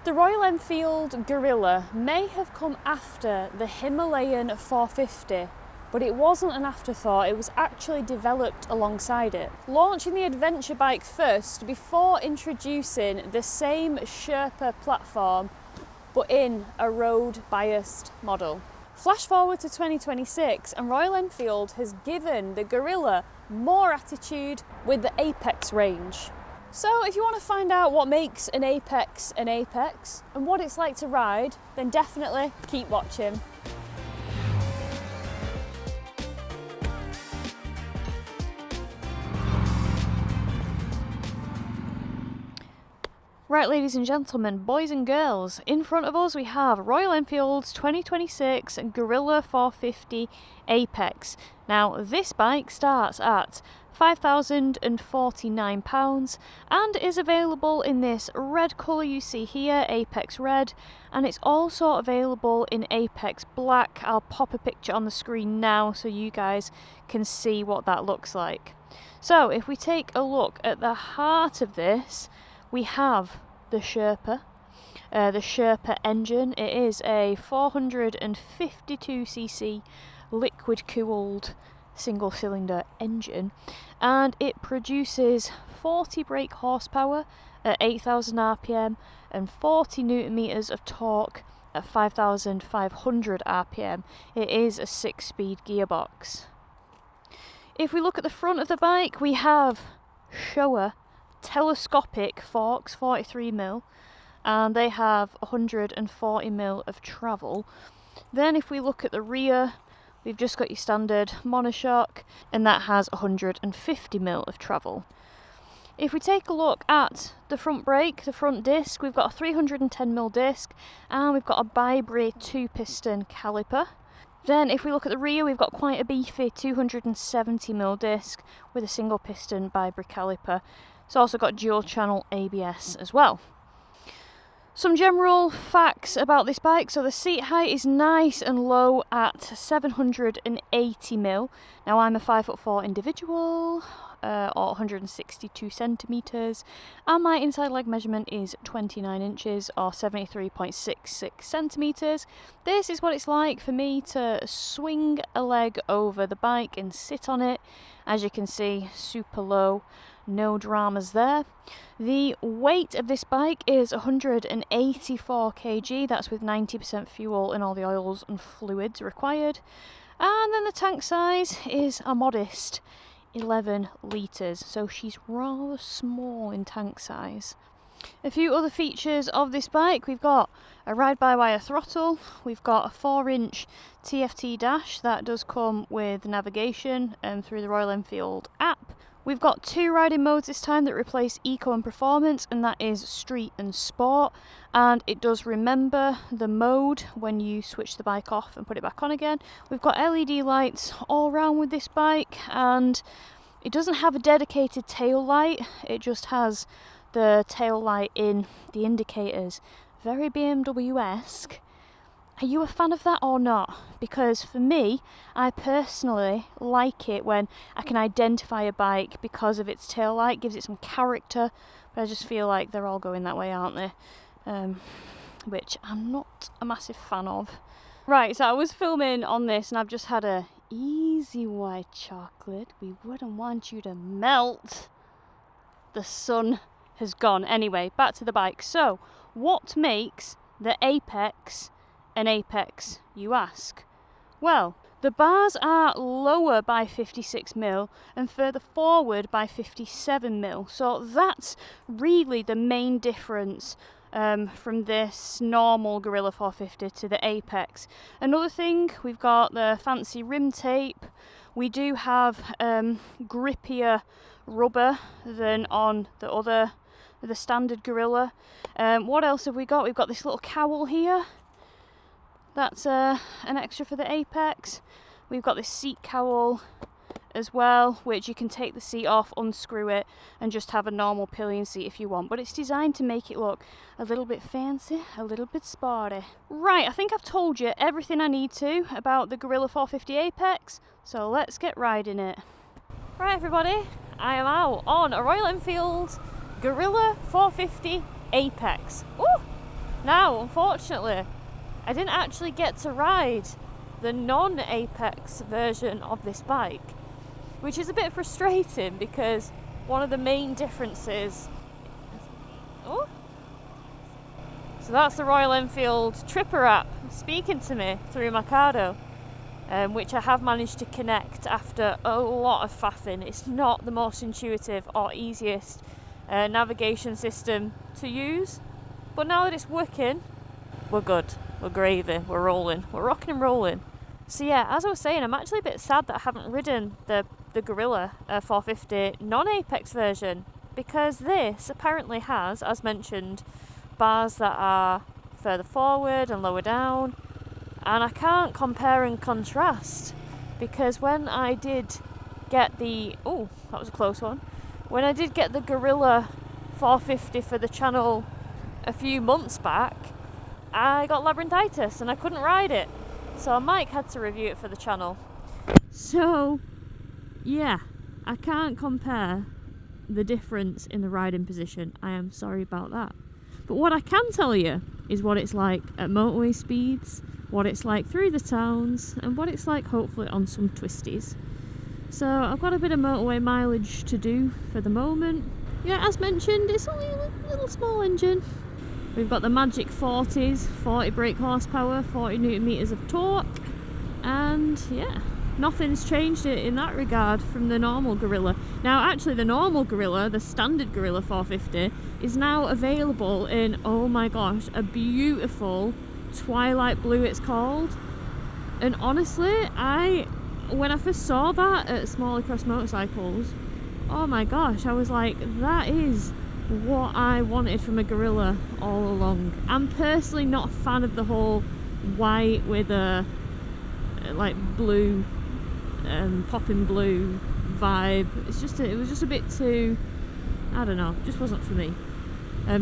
The Royal Enfield Guerrilla may have come after the Himalayan 450, but it wasn't an afterthought, it was actually developed alongside it. Launching the adventure bike first before introducing the same Sherpa platform, but in a road-biased model. Flash forward to 2026 and Royal Enfield has given the Guerrilla more attitude with the Apex range. So if you want to find out what makes an Apex and what it's like to ride, then definitely keep watching. Right, ladies and gentlemen, boys and girls, in front of us we have Royal Enfield's 2026 Guerrilla 450 Apex. Now this bike starts at £5,049 and is available in this red colour you see here, Apex Red, and it's also available in Apex Black. I'll pop a picture on the screen now so you guys can see what that looks like. So if we take a look at the heart of this, we have the Sherpa engine. It is a 452cc liquid cooled single cylinder engine and it produces 40 brake horsepower at 8,000 rpm and 40 newton meters of torque at 5,500 rpm. It is a 6-speed gearbox. If we look at the front of the bike, we have Showa telescopic forks, 43mm, and they have 140mm of travel. Then if we look at the rear, we've just got your standard monoshock, and that has 150mm of travel. If we take a look at the front brake, the front disc, we've got a 310mm disc, and we've got a Bikesure 2-piston caliper. Then if we look at the rear, we've got quite a beefy 270mm disc with a single piston Bikesure caliper. It's also got dual channel ABS as well. Some general facts about this bike. So the seat height is nice and low at 780mm. Now I'm a 5'4" individual, or 162 centimetres, and my inside leg measurement is 29 inches or 73.66 centimetres. This is what it's like for me to swing a leg over the bike and sit on it. As you can see, super low. No dramas there. The weight of this bike is 184 kg, that's with 90% fuel and all the oils and fluids required. And then the tank size is a modest 11 litres, so she's rather small in tank size. A few other features of this bike: we've got a ride-by-wire throttle, we've got a 4-inch TFT dash that does come with navigation through the Royal Enfield app. We've got 2 riding modes this time that replace Eco and Performance, and that is Street and Sport, and it does remember the mode when you switch the bike off and put it back on again. We've got LED lights all around with this bike, and it doesn't have a dedicated tail light, it just has the tail light in the indicators. Very BMW-esque. Are you a fan of that or not? Because for me, I personally like it when I can identify a bike because of its tail light, gives it some character, but I just feel like they're all going that way, aren't they? Which I'm not a massive fan of. Right, so I was filming on this and I've just had a easy white chocolate. We wouldn't want you to melt. The sun has gone. Anyway, back to the bike. So, what makes the Apex an Apex, you ask? Well, the bars are lower by 56mm and further forward by 57mm, so that's really the main difference from this normal Guerrilla 450 to the Apex. Another thing, we've got the fancy rim tape. We do have grippier rubber than on the standard Guerrilla. What else have we got? We've got this little cowl here. That's an extra for the Apex. We've got this seat cowl as well, which you can take the seat off, unscrew it, and just have a normal pillion seat if you want. But it's designed to make it look a little bit fancy, a little bit sporty. Right, I think I've told you everything I need to about the Guerrilla 450 Apex, so let's get riding it. Right everybody, I am out on a Royal Enfield Guerrilla 450 Apex. Ooh! Now, unfortunately, I didn't actually get to ride the non-Apex version of this bike, which is a bit frustrating because one of the main differences... Oh! So that's the Royal Enfield Tripper app speaking to me through Mercado, which I have managed to connect after a lot of faffing. It's not the most intuitive or easiest navigation system to use, but now that it's working, we're good. We're gravy. We're rolling. We're rocking and rolling. So yeah, as I was saying, I'm actually a bit sad that I haven't ridden the Guerrilla 450 non-Apex version, because this apparently has, as mentioned, bars that are further forward and lower down, and I can't compare and contrast, because when I did get the... oh, that was a close one. When I did get the Guerrilla 450 for the channel a few months back, I got labyrinthitis and I couldn't ride it, so Mike had to review it for the channel. So yeah, I can't compare the difference in the riding position. I am sorry about that. But what I can tell you is what it's like at motorway speeds, what it's like through the towns, and what it's like hopefully on some twisties. So I've got a bit of motorway mileage to do for the moment. Yeah, as mentioned, it's only a little small engine. We've got the magic 40s, 40 brake horsepower, 40 newton meters of torque, and yeah, nothing's changed in that regard from the normal Guerrilla. Now actually the normal Guerrilla, the standard Guerrilla 450, is now available in, oh my gosh, a beautiful twilight blue it's called. And honestly, when I first saw that at Small Across Motorcycles, oh my gosh, I was like, that is what I wanted from a Guerrilla all along. I'm personally not a fan of the whole white with a like blue popping blue vibe. It was just a bit too, I don't know, just wasn't for me.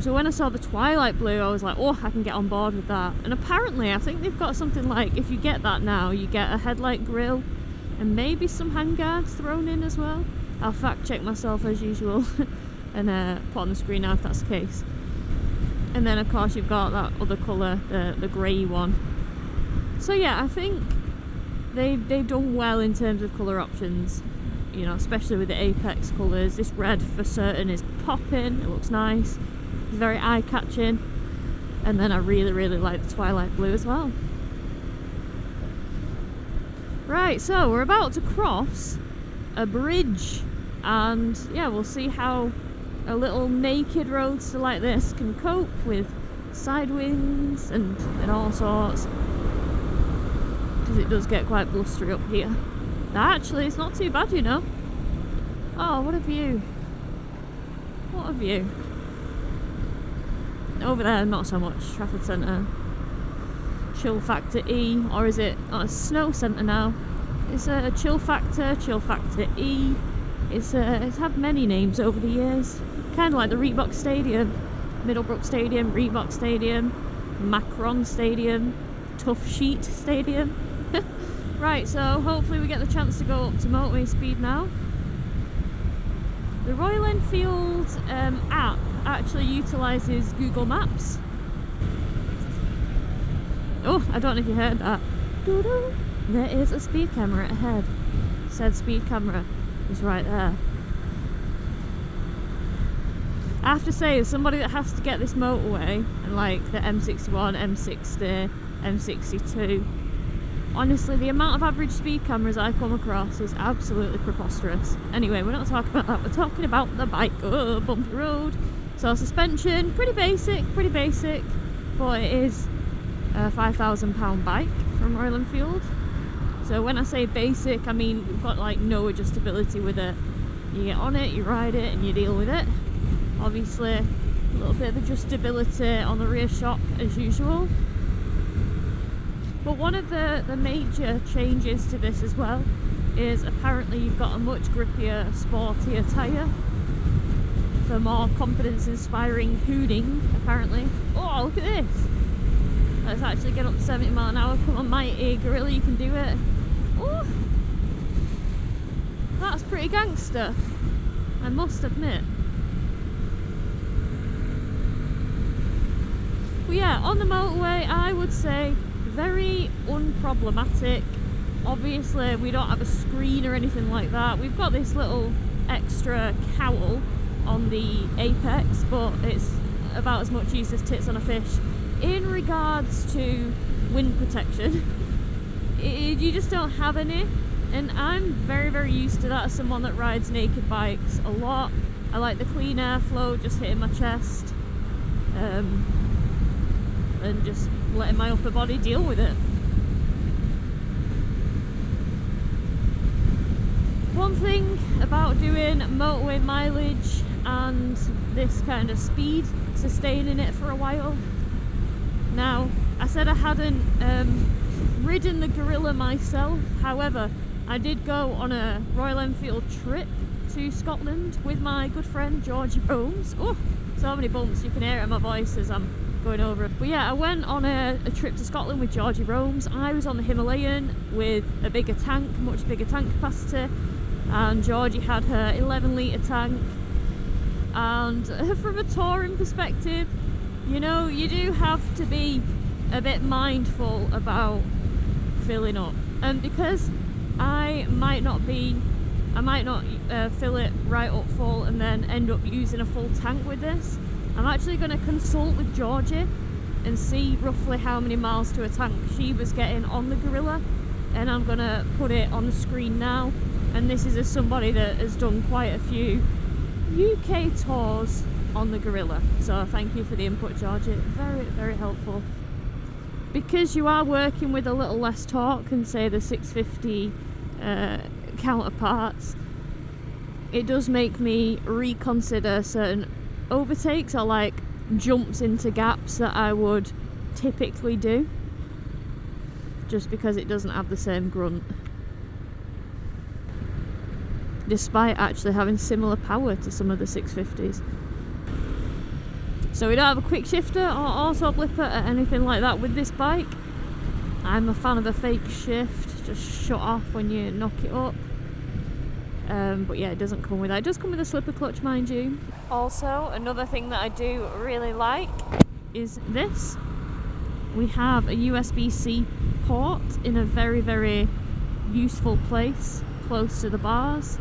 So when I saw the twilight blue, I was like, oh, I can get on board with that. And apparently I think they've got something like, if you get that now, you get a headlight grille and maybe some handguards thrown in as well. I'll fact check myself as usual and put on the screen now if that's the case. And then of course you've got that other colour, the grey one. So yeah, I think they've done well in terms of colour options, you know, especially with the Apex colours. This red for certain is popping, it looks nice, it's very eye-catching, and then I really like the twilight blue as well. Right, so we're about to cross a bridge, and yeah, we'll see how a little naked roadster like this can cope with side winds and all sorts, because it does get quite blustery up here. Actually, it's not too bad, you know. Oh, what a view. What a view. Over there, not so much. Trafford Centre. Chill Factor E, or is it? Oh, it's Snow Centre now. It's a Chill Factor E. It's had many names over the years. Kind of like the Reebok Stadium, Middlebrook Stadium, Reebok Stadium, Macron Stadium, Tough Sheet Stadium. Right, so hopefully we get the chance to go up to motorway speed now. The Royal Enfield app actually utilises Google Maps. Oh, I don't know if you heard that. Doo-doo. There is a speed camera ahead. Said speed camera is right there. I have to say, as somebody that has to get this motorway, and like the M61, M60, M62, honestly, the amount of average speed cameras I come across is absolutely preposterous. Anyway, we're not talking about that, we're talking about the bike. Oh, bumpy road. So suspension, pretty basic, but it is a £5,000 bike from Royal Enfield. So when I say basic, I mean we've got like no adjustability with it. You get on it, you ride it, and you deal with it. Obviously, a little bit of adjustability on the rear shock as usual. But one of the major changes to this as well is apparently you've got a much grippier, sportier tyre for more confidence-inspiring hooning, apparently. Oh, look at this! Let's actually get up to 70 miles an hour. Come on, mighty Guerrilla, you can do it. Oh, that's pretty gangster, I must admit. But yeah, on the motorway, I would say very unproblematic. Obviously, we don't have a screen or anything like that. We've got this little extra cowl on the apex, but it's about as much use as tits on a fish. In regards to wind protection, you just don't have any, and I'm very, very used to that as someone that rides naked bikes a lot. I like the clean airflow just hitting my chest, and just letting my upper body deal with it. One thing about doing motorway mileage and this kind of speed, sustaining it for a while. Now, I said I hadn't ridden the Guerrilla myself, however, I did go on a Royal Enfield trip to Scotland with my good friend Georgie Romes. Oh, so many bumps, you can hear it in my voice as I'm going over it. But yeah, I went on a trip to Scotland with Georgie Romes. I was on the Himalayan with a bigger tank, much bigger tank capacity, and Georgie had her 11-litre tank. And from a touring perspective, you know, you do have to be a bit mindful about filling up. And because I might not fill it right up full and then end up using a full tank with this, I'm actually going to consult with Georgie and see roughly how many miles to a tank she was getting on the Guerrilla, and I'm going to put it on the screen now. And this is as somebody that has done quite a few UK tours on the Guerrilla, so thank you for the input, Georgie. Very, very helpful. Because you are working with a little less torque than say the 650 counterparts, it does make me reconsider certain overtakes or like jumps into gaps that I would typically do, just because it doesn't have the same grunt, despite actually having similar power to some of the 650s. So we don't have a quick shifter or auto blipper or anything like that with this bike. I'm a fan of a fake shift, just shut off when you knock it up. But yeah, it doesn't come with that. It does come with a slipper clutch, mind you. Also, another thing that I do really like is this. We have a USB-C port in a very, very useful place, close to the bars.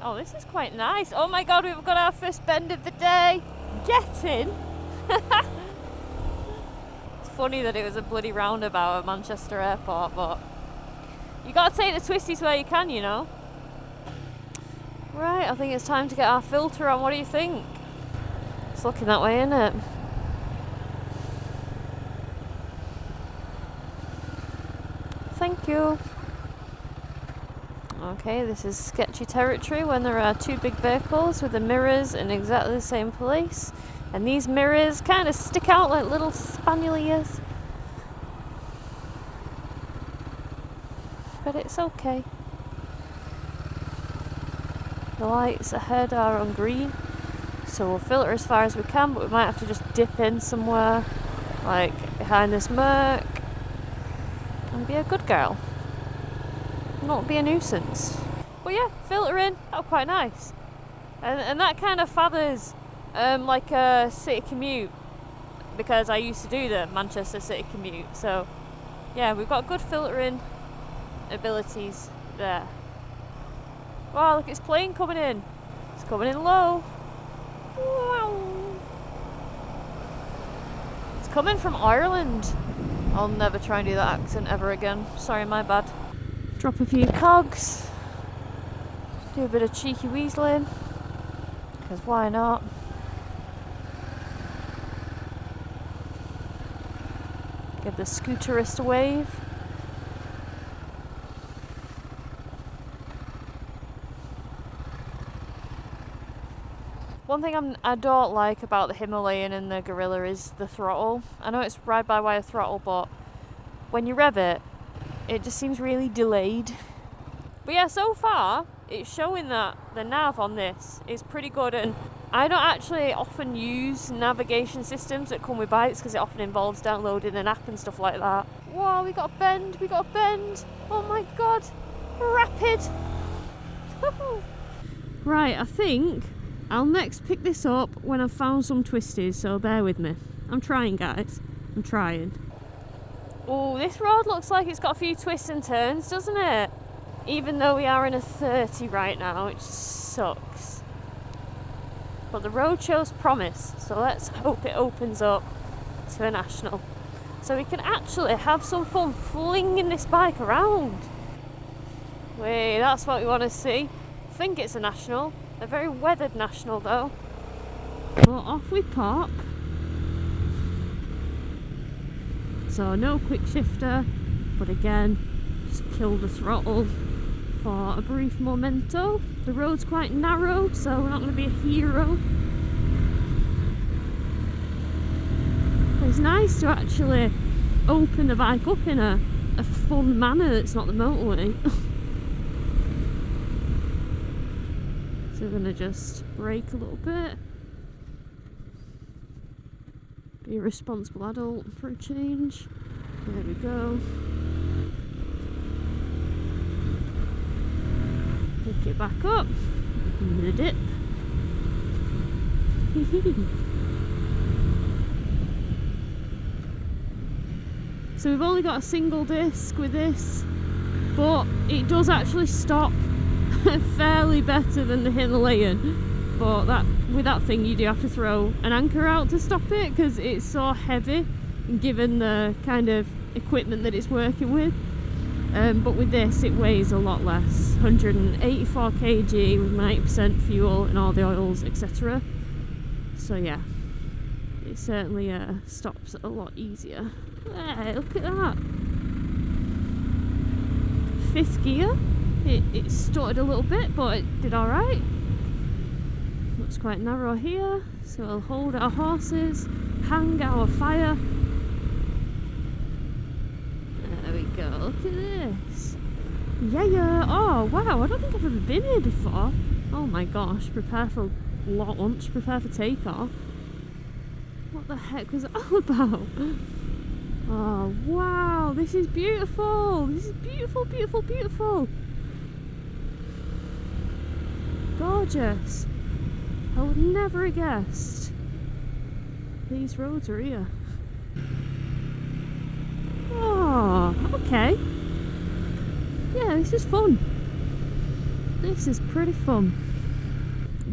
Oh, this is quite nice. Oh my god, we've got our first bend of the day. Get in! It's funny that it was a bloody roundabout at Manchester Airport, but you gotta take the twisties where you can, you know. Right, I think it's time to get our filter on. What do you think? It's looking that way, isn't it? Thank you. Okay, this is sketchy territory when there are two big vehicles with the mirrors in exactly the same place. And these mirrors kind of stick out like little spaniel ears. But it's okay. The lights ahead are on green, so we'll filter as far as we can, but we might have to just dip in somewhere, like behind this Merc, and be a good girl. Not be a nuisance. But yeah, filtering, oh, quite nice. And that kind of fathers like a city commute, because I used to do the Manchester city commute. So yeah, we've got good filtering abilities there. Wow, look, it's plane coming in. It's coming in low. Wow. It's coming from Ireland. I'll never try and do that accent ever again. Sorry, my bad. Drop a few cogs. Do a bit of cheeky weaseling. Because why not? Give the scooterist a wave. One thing I don't like about the Himalayan and the Guerrilla is the throttle. I know it's ride-by-wire throttle, but when you rev it, it just seems really delayed. But yeah, so far, it's showing that the nav on this is pretty good, and I don't actually often use navigation systems that come with bikes because it often involves downloading an app and stuff like that. Whoa, we got a bend, we got a bend! Oh my god, rapid! Right, I think I'll next pick this up when I've found some twisties, so bear with me. I'm trying, guys. I'm trying. Oh, this road looks like it's got a few twists and turns, doesn't it? Even though we are in a 30 right now, it just sucks. But the road shows promise, so let's hope it opens up to a national. So we can actually have some fun flinging this bike around. Wait, that's what we want to see. I think it's a national. A very weathered national though. Well, off we pop. So no quick shifter, but again, just kill the throttle for a brief memento. The road's quite narrow, so we're not going to be a hero. But it's nice to actually open the bike up in a fun manner that's not the motorway. So we're going to just brake a little bit. Be a responsible adult for a change. There we go. Pick it back up. In a dip. So we've only got a single disc with this, but it does actually stop fairly better than the Himalayan. But with that thing you do have to throw an anchor out to stop it because it's so heavy, given the kind of equipment that it's working with. But with this it weighs a lot less, 184 kg with 90% fuel and all the oils, etc. So yeah, it certainly stops a lot easier. Hey, look at that! 5th gear. It stuttered a little bit, but it did alright. Looks quite narrow here, so we'll hold our horses, hang our fire. There we go, look at this. Yeah, oh wow, I don't think I've ever been here before. Oh my gosh, prepare for launch, prepare for takeoff. What the heck was that all about? Oh wow, this is beautiful! This is beautiful, beautiful, beautiful! Gorgeous! I would never have guessed these roads are here. Oh, okay. Yeah, this is fun. This is pretty fun.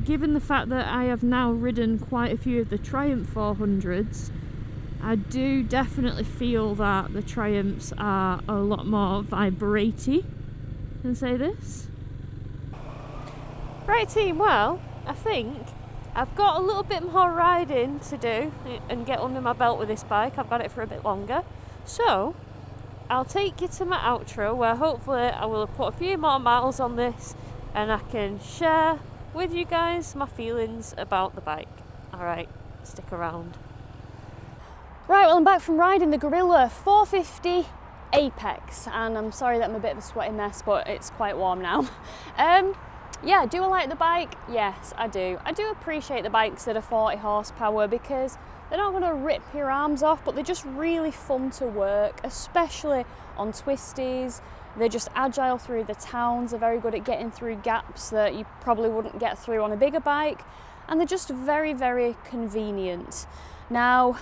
Given the fact that I have now ridden quite a few of the Triumph 400s, I do definitely feel that the Triumphs are a lot more vibraty. Can I say this? Right team, well, I think I've got a little bit more riding to do and get under my belt with this bike. I've got it for a bit longer. So, I'll take you to my outro where hopefully I will have put a few more miles on this and I can share with you guys my feelings about the bike. Alright, stick around. Right, well I'm back from riding the Guerrilla 450 Apex and I'm sorry that I'm a bit of a sweaty mess, but it's quite warm now. Yeah, do I like the bike? Yes, I do. I do appreciate the bikes that are 40 horsepower because they're not going to rip your arms off, but they're just really fun to work, especially on twisties. They're just agile through the towns, they're very good at getting through gaps that you probably wouldn't get through on a bigger bike, and they're just very, very convenient. Now,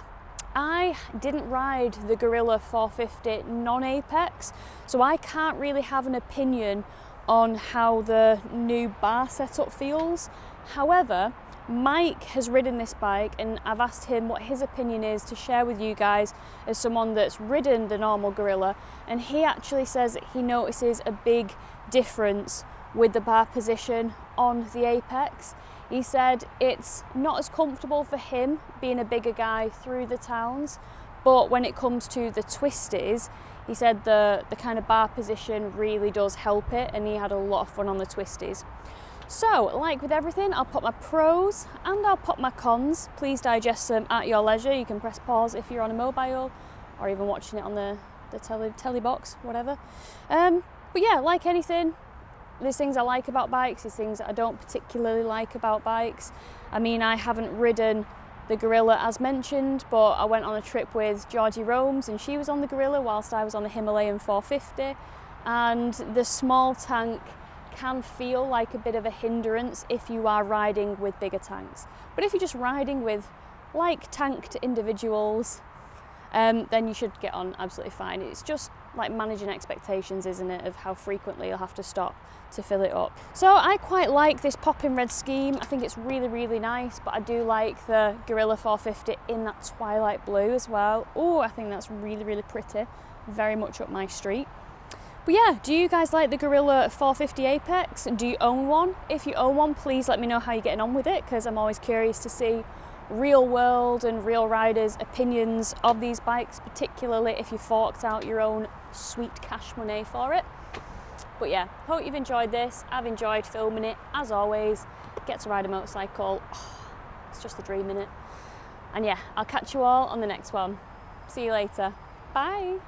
I didn't ride the Guerrilla 450 non-Apex, so I can't really have an opinion on how the new bar setup feels. However, Mike has ridden this bike and I've asked him what his opinion is to share with you guys as someone that's ridden the normal Guerrilla, and he actually says that he notices a big difference with the bar position on the Apex. He said it's not as comfortable for him being a bigger guy through the towns, but when it comes to the twisties, he said the kind of bar position really does help it, and he had a lot of fun on the twisties. So, like with everything, I'll put my pros and I'll put my cons. Please digest them at your leisure. You can press pause if you're on a mobile or even watching it on the telly box, whatever. But yeah, like anything, there's things I like about bikes, there's things that I don't particularly like about bikes. I mean, I haven't ridden the Guerrilla as mentioned, but I went on a trip with Georgie Romes and she was on the Guerrilla whilst I was on the Himalayan 450, and the small tank can feel like a bit of a hindrance if you are riding with bigger tanks. But if you're just riding with like tanked individuals, then you should get on absolutely fine. It's just like managing expectations, isn't it, of how frequently you'll have to stop to fill it up. So I quite like this popping red scheme. I think it's really, really nice, but I do like the Guerrilla 450 in that twilight blue as well. Oh, I think that's really, really pretty. Very much up my street. But yeah, do you guys like the Guerrilla 450 Apex? Do you own one? If you own one, please let me know how you're getting on with it, because I'm always curious to see real world and real riders' opinions of these bikes, particularly if you forked out your own sweet cash money for it. But yeah, hope you've enjoyed this. I've enjoyed filming it, as always. Get to ride a motorcycle, it's just a dream, innit? And yeah, I'll catch you all on the next one. See you later. Bye.